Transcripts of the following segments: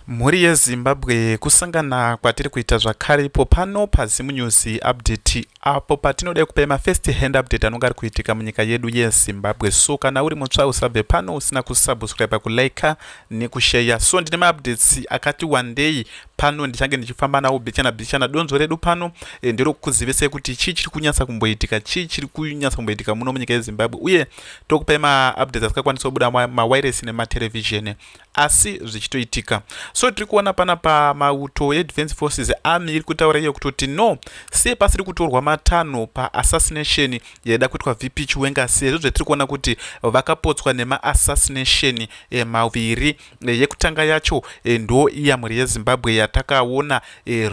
Mhuri yeZimbabwe kusangana kwatiri kuita zvakare ipo pano paZimu News update apo patinoda kupa mafirst hand update anonga ari kuitika munyika yedu yeZimbabwe. So kana uri mutsva usabve pano usina kusubscribe, kulike nekushare. So ndine maupdates akati wandei pano ndichange ndichifamba nawo bichana donzo redu pano ndiro kukuzivisai kuti chii chiri kunyatsa kumboitika, chii chiri kunyatsa kumboitika muno munyika yeZimbabwe, uye tokupai maupdates asikakwanisa kubuda mawireless nematelevision asi zvichitoitika. So tiri kuona panapa mauto eDefense Forces Army iri kutaura iyo kutoti no, se pasiri kutorwa matanho paassassination yaida kuitwa VP Chiwenga, sezvo zvetiri kuona kuti vakapotswa nema-assassination maviri. Yekutanga yacho ndo iya mhuri yeZimbabwe yatakaona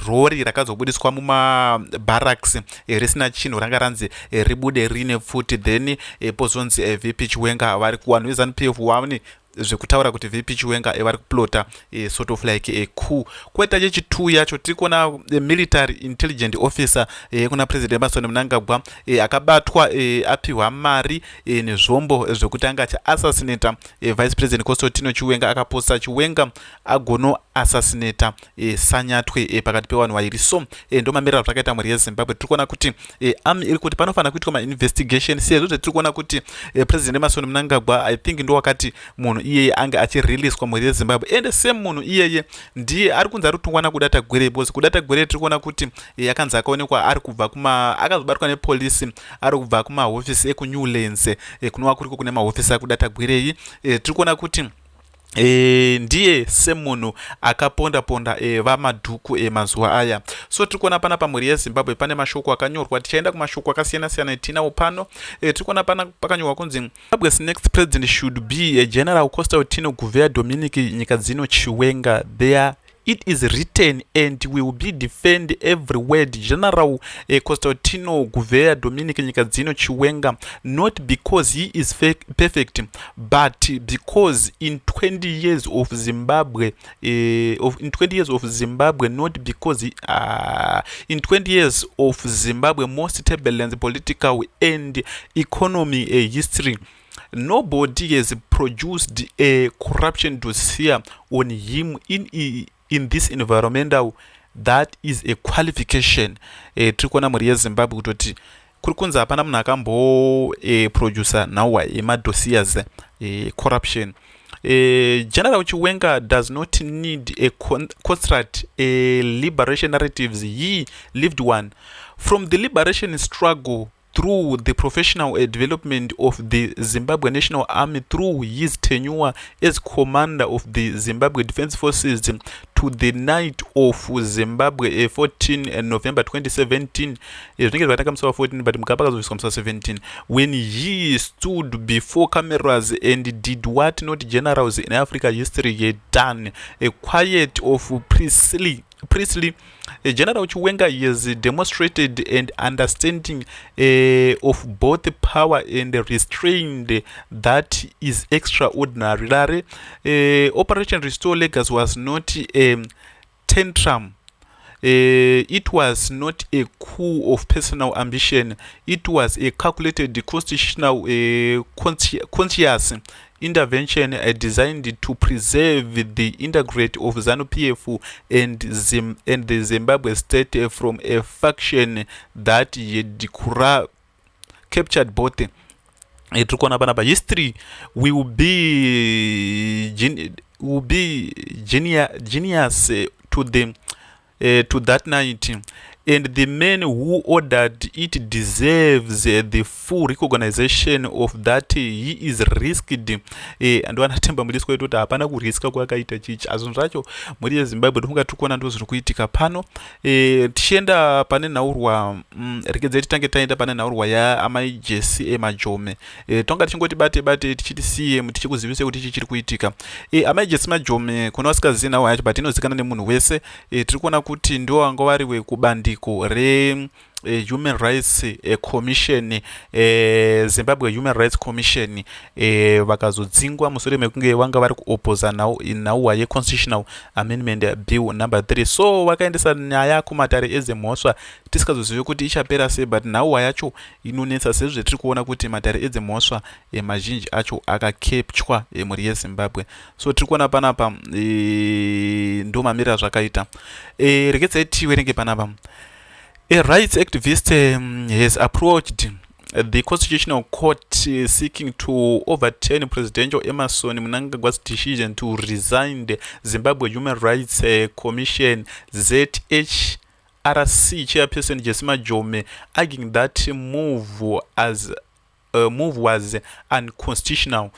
rori rakazobudiswa mumabarracks risina chinhu ranga ranzi ribude rine pfuti, then pozonzi VP Chiwenga vari kuwanhu veZANU-PF wani zvekutaura kuti VP Chiwenga vari kuplota sort of like a coup. Kweta chechitu yacho tiri kuona military intelligent officer kuna president Emerson Mnangagwa akabatwa apiwa mari nezvombo zvekuti anga achaassasinata vice president Kosotino Chiwenga, akaposa Chiwenga agono assassinata Sanyatwe pakati pevanhu vairi. So ndo mamiriro zvakaita mhuri yeZimbabwe. Tiri kuona kuti army iri kuti panofanira kuitwa ma-investigation, sezvo zvetiri kuona kuti president Emerson Mnangagwa I think ndo wakati munhu iyeye ange achireleaswa mhuri yeZimbabwe, ende same munhu iyeye ndiye ari kunzi ari kutongwana kudata gwere, because kudata gwere tiri kuona kuti akanzi akaonekwa ari kubva akazobatwa nepolisi ari kubva kumahofisi ekuNewlands kunova kuriko kune mahofisi akudata gwerei. Tiri kuona kuti ndiye semunhu akaponda vamadhuku mazuva aya. So tiri kuona pana pamhuri yeZimbabwe pane mashoko akanyorwa, tichaenda kumashoko akasiyana-siyana etinawo pano. Tiri kuona pana pakanyorwa kunzi Zimbabwe's next president should be General Constantino Dominic nyika dzino Chiwenga. It is written and will be defend every word. General Constantino Dominic nyika dzino Chiwenga, not because he is perfect, but because in 20 years of Zimbabwe, in 20 years of Zimbabwe, not because in 20 years of Zimbabwe most turbulent political and economy history, nobody has produced a corruption dossier on him in this environmental. That is a qualification. Tiri kuona mhuri yeZimbabwe kutoti kuri kunzi hapana munhu akambo producer nawa dossiers corruption. General Chiwenga does not need a construct liberation narratives. He lived one. From the liberation struggle through the professional development of the Zimbabwe National Army, through his tenure as commander of the Zimbabwe Defense Forces, to the night of Zimbabwe 14 November 2017, 14 but 17, when he stood before cameras and did what not generals in Africa history had done, a quiet of priestly. General Chiwenga has demonstrated an understanding of both power and restraint that is extraordinary. Operation Restore Lagos was not a tantrum. It was not a coup of personal ambition. It was a calculated constitutional conscious intervention designed to preserve the integrity of ZANU-PF and the Zimbabwe state from a faction that had captured both. History will be genius to that night, and the man who ordered it deserves the full recognition of that he is risked. And wanatemba mulisko wetu hapana kuriska kwakaita chichi. Azvo zvacho muri yeZimbabwe ndofunga tikuona ndo zviri kuitika pano. Tichienda pane nhaurwa rekedza titange taenda pane nhaurwa yaamajesi Majome. Tonga tichingoti bate tichiti CM tichikuzivisa kuti chichi chiri kuitika. Amajesi Majome kuna vasikazivi nhaurwa yacho but inozikanwa nemunhu wese. Tiri kuona kuti ndo anga vari kubandiko Human Rights Commission, Zimbabwe Human Rights Commission vakazodzingwa mushure mekunge vanga vari kuopoza nhauwa yeconstitutional amendment bill number 3. So vakaendesa nyaya kumatare edzemhosva tisikazozivi kuti ichapera sei, but nhauwa yacho inonetsa sezvo tiri kuona kuti matare edzemhosva mazhinji acho akakepchwa mhuri yeZimbabwe. So tiri kuona panapa ndo mamirira zvakaita. Regedzai tiverenge panapa. A rights activist has approached the Constitutional Court seeking to overturn Presidential Emerson Mnangagwa's decision to resign the Zimbabwe Human Rights Commission ZHRC chairperson Jesima Jome, arguing that move was unconstitutional.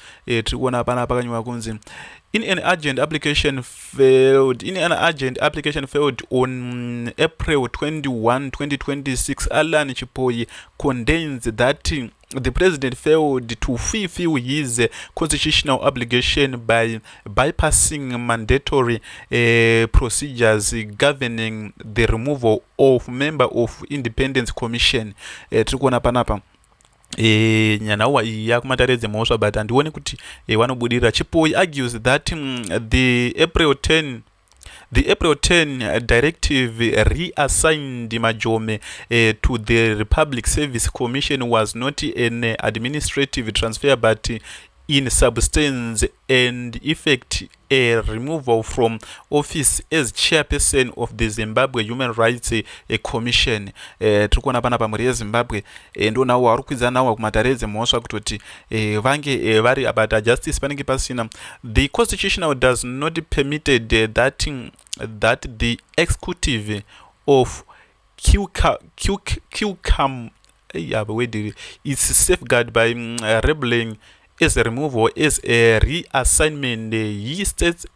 In an urgent application filed on April 21, 2026, Alan Chipoyi condemns that the president failed to fulfill his constitutional obligation by bypassing mandatory procedures governing the removal of member of Independence Commission. Trikuona panapa nyanauwa iyi yakumatare edzemhosva, but handioni kuti vanobudira. Chipoyi argues that the April 10 directive reassigned Majome to the Republic Service Commission was not an administrative transfer, but in substance and effect a removal from office as chairperson of the Zimbabwe Human Rights Commission. Turikuona panapa mhuri yeZimbabwe ndo nawo vari kukwidza nawo kumatare edzemhosva kutoti vange vari about justice panenge pasina. The constitutional does not permitted that the executive of QCAM is safeguarded by rebelling as a removal, as a reassignment. He states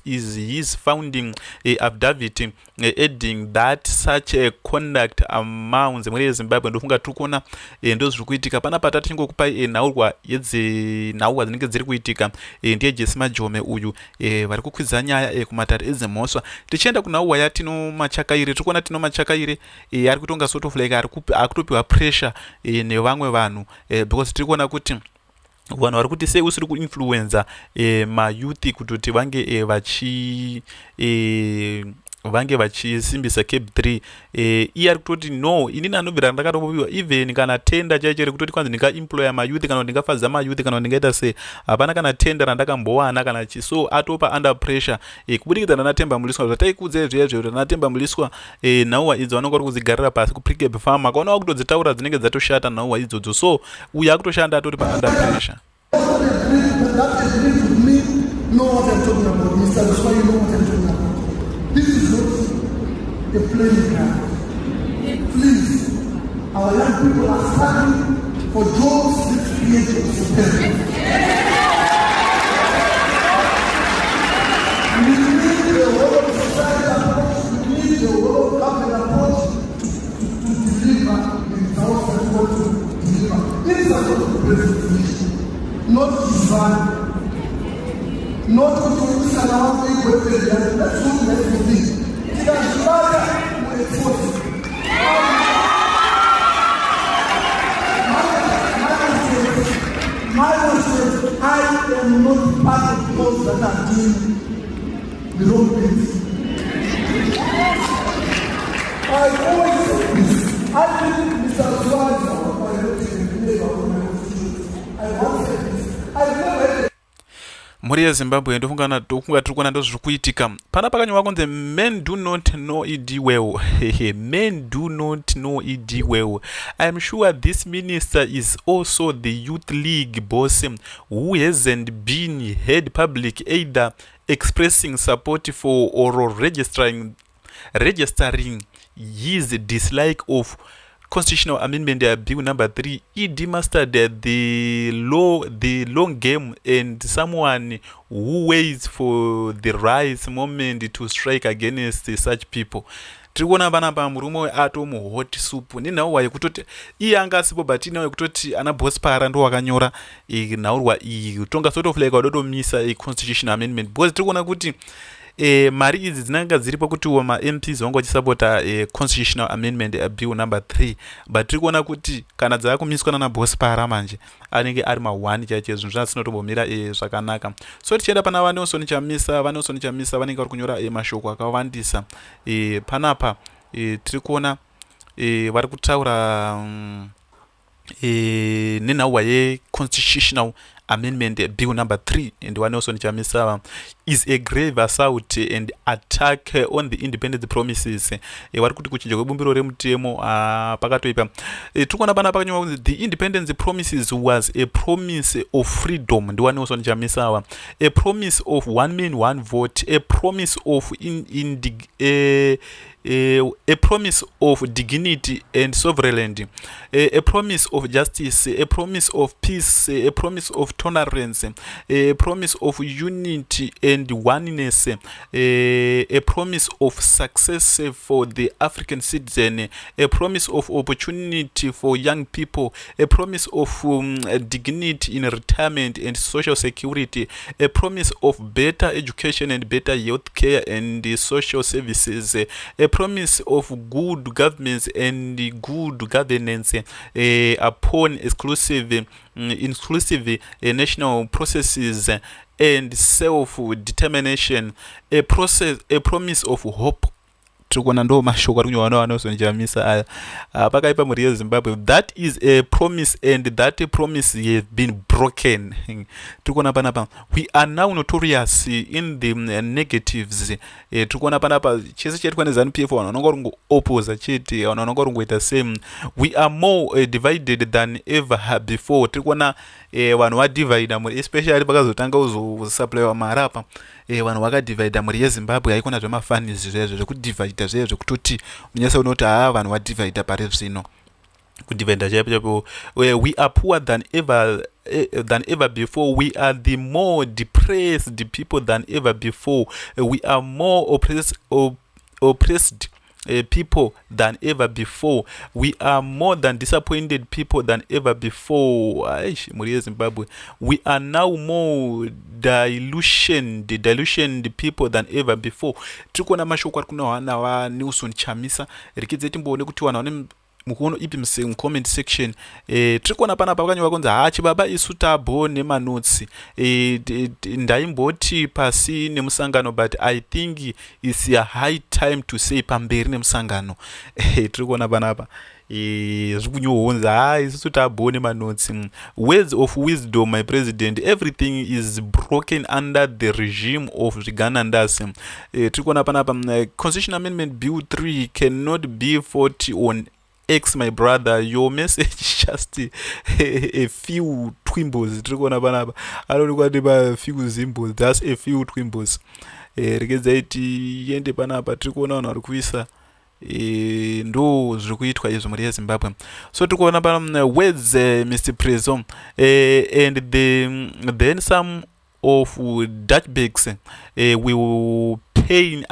is his founding affidavit, adding that such a conduct amounts mhuri yeZimbabwe ndofunga turikuona ndo zviri kuitika panapa. Tatingokupa nhaurwa yedzenhauwa dzinenge dziri kuitika ndiye Jesima Jome uyu vari kukwidza nyaya kumatare edzemhosva. Tichienda kunhauwa yatino Machakaire, tirikuona tino Machakaire ari kutonga sort of like akutopiwa pressure nevamwe vanhu because tiri kuona kuti vanhu vari kuti sei usiri kuinfluenza mayouth kutoti vange vachisimbisa Cape 3. Iye ari kutoti no, inini anobvira ndakatopiwa even kana tenda chaicho kutoti kwanzi ndingaemploya mayouth kana ndingafadza mayouth kana ndingaita sei, hapana kana tenda randakambowana kana chi. So atopa under pressure kubudikidza naTemba Muliswa. Zvataikudza izvezvo kuti naTemba Muliswa nhauwa idzo vanonga vari kudzigarira pasi kuprikebe farm akaona kutodzitaura dzinenge dzatoshata nhauwa idzodzo. So uyu akutoshanda atori pa under pressure. That agrees with me, know what I'm talking about. Mr. That's you know what I'm talking about. This is not a playing ground. Please, our young people are struggling for jobs that create jobs for them. We need the whole society approach, we need the whole government approach to deliver the results that we want to deliver. This is not the presentation. Not divine, not to use an outfit with the let's do everything. It has matter with a force. My says, I am not part of those that are doing the wrong things. I always say this. I think Mr. Swaz, I once said this. Mhuri yeZimbabwe ndofunga tiri kuona ndo zviri kuitika. Pana pakanyorwa kunzi men do not know ED well. Men do not know ED well. I am sure this minister is also the youth league boss who hasn't been heard public either expressing support for or registering his dislike of Constitutional Amendment Bill number 3. ED mastered the long game and someone who waits for the right moment to strike against such people. Tirikuona panapa murume ato muhot soup nenhauwa yekutoti iye anga asipo, but inhauwa yekutoti ana boss para ndo wakanyora nhaurwa iyi tonga sort of like wadotomisa constitutional amendment because tirikuona kuti mari idzi dzinanga dziripo kuti ma MPs vanga vachisapota constitutional amendment bill number 3, but tiri kuona kuti kana dzaakumiswa nana boss para manje anenge ari ma1 chaiche zvinhu zvasinotombomira zvakanaka. So tichienda pana Vanelson Chamisa vanenge vari kunyora mashoko akawandisa panapa tiri kuona vari kutaura nenhauwa ye-constitutional amendment bill number 3, and Vanelson Chamisa is a grave assault and attack on the independence promises. Vari kuti kuchinja kwebumbiro remutemo pakatoipa tikuona pana pakanyorwa kuti the independence promises was a promise of freedom, ndi Vanelson Chamisa, a promise of one man one vote, a promise of a promise of dignity and sovereignty, a promise of justice, a promise of peace, a promise of tolerance, a promise of unity and oneness, a promise of success for the African citizen, a promise of opportunity for young people, a promise of dignity in retirement and social security, a promise of better education and better health care and social services, a promise of good governance and good governance upon inclusive national processes and self-determination, a promise of hope. Tikuona ndo mashoko ari kunyorwa naVanelson Chamisa aya pakaipa mhuri yeZimbabwe. That is a promise and that promise has been broken. Tikuona panapa we are now notorious in the negatives. Tikuona panapa chese chaitwa neZANU-PF vanhu vanonga vari kungo-opposa chete, vanhu vanonga vari kungoita same. We are more divided than ever before. Tikuona vanhu vadivhaida muri, especially pakazotanga kuzosupplywa mari apa vanhu vakadivhaida muri yeZimbabwe. Haikona zvemafanizi zvezvo zvekudivhaida zvezvo kutoti unyasa unoti vanhu vadivhaida pari zvino kudivhaida chaipo. We are poor than ever before. We are the more depressed people than ever before. We are more oppressed people than ever before. We are more than disappointed people than ever before. Muri yeZimbabwe, we are now more delusioned people than ever before. Tikuona mashoko ari kunyorwa naVanelson Chamisa. Rikidze timboone kuti vanhu vane mukuono ipi mucomment section. Tikuona panapa pakanyorwa kunzi chibaba isu tabo nemanotsi ndaimboti pasi nemusangano, but I think it's a high time to say pamberi nemusangano. Tikuona panapa zviri kunyorwa kunzi isusu tabo nemanotsi. Words of wisdom, my president, everything is broken under the regime of Zviganandas. Tikuona panapa Constitution Amendment Bill 3 cannot be fought on X, my brother, your message just a few twimbles. Tikuona panapa alori kwati pa few symbols, that's a few twimbles. Rekedza iti yende panapa tikuona vanhu vari kuisa ndo zviri kuitwa izvo muri yeZimbabwe. So tikuona pana words Mr. Prezo and then some of Dutchbacks will pain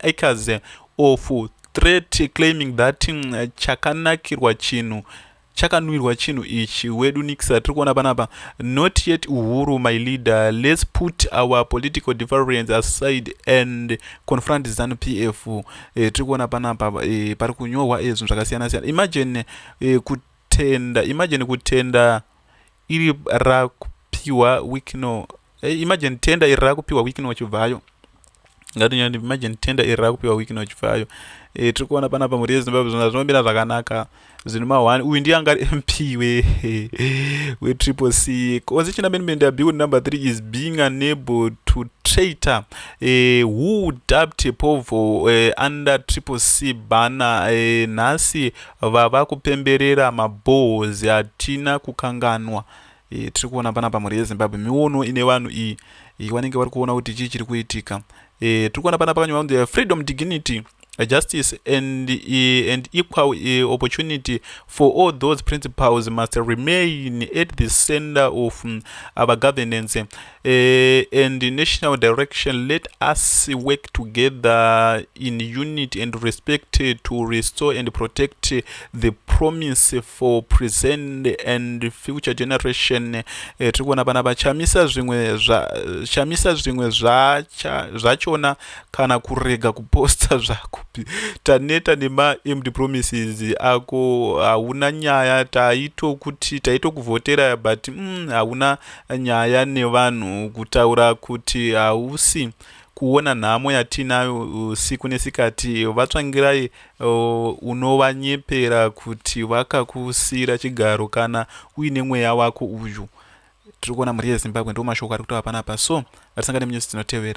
acres of threat claiming that chakanakirwa chinhu ichi wedu nikisa. Tikuona panapa not yet Uhuru, my leader, let's put our political difference aside and confront ZANU-PF. Tikuona panapa pari kunyorwa zvinhu zvakasiyana siyana. Imagine kutenda iri rakupiwa wikino, imagine tenda iri rakupiwa wikino chibvayo. Ngatinyandi imagine tenda iri rakupiwa wikino chibvayo. Tikuona panapa muri yeZimbabwe zvinhu zvinomira zvakanaka zvino ma1. Uyu ndiye anga MP we-CCC. Constitution Amendment Bill number 3 is being unable to traitor who dubbed Povo under CCC banner. Nhasi vava kupemberera mabhozi atina kukanganwa. Tikuona panapa muri yeZimbabwe miono ine vanhu vanenge vari kuona kuti chii chiri kuitika. Tikuona panapa pakanyorwa kunzi freedom, dignity justice and equal opportunity for all those principles must remain at the center of our governance and the national direction. Let us work together in unity and respect to restore and protect the promise for present and future generation. Tikuona pana vachamisa zvimwe zvachona kana kurega kuposta zvakupi taneta nema-empty promises ako hauna nyaya taito kuvhotera but hauna nyaya nevanhu kutaura kuti hausi kuona nhamo yatinayo siku nesikati. Vatsvangirai unovanyepera kuti vakakusira chigaro kana uine mweya wako uyu. Tiri kuona mhuri yeZimbabwe ndo mashoko ari kutaura panapa, so ngatisangane munyusi dzinotevera.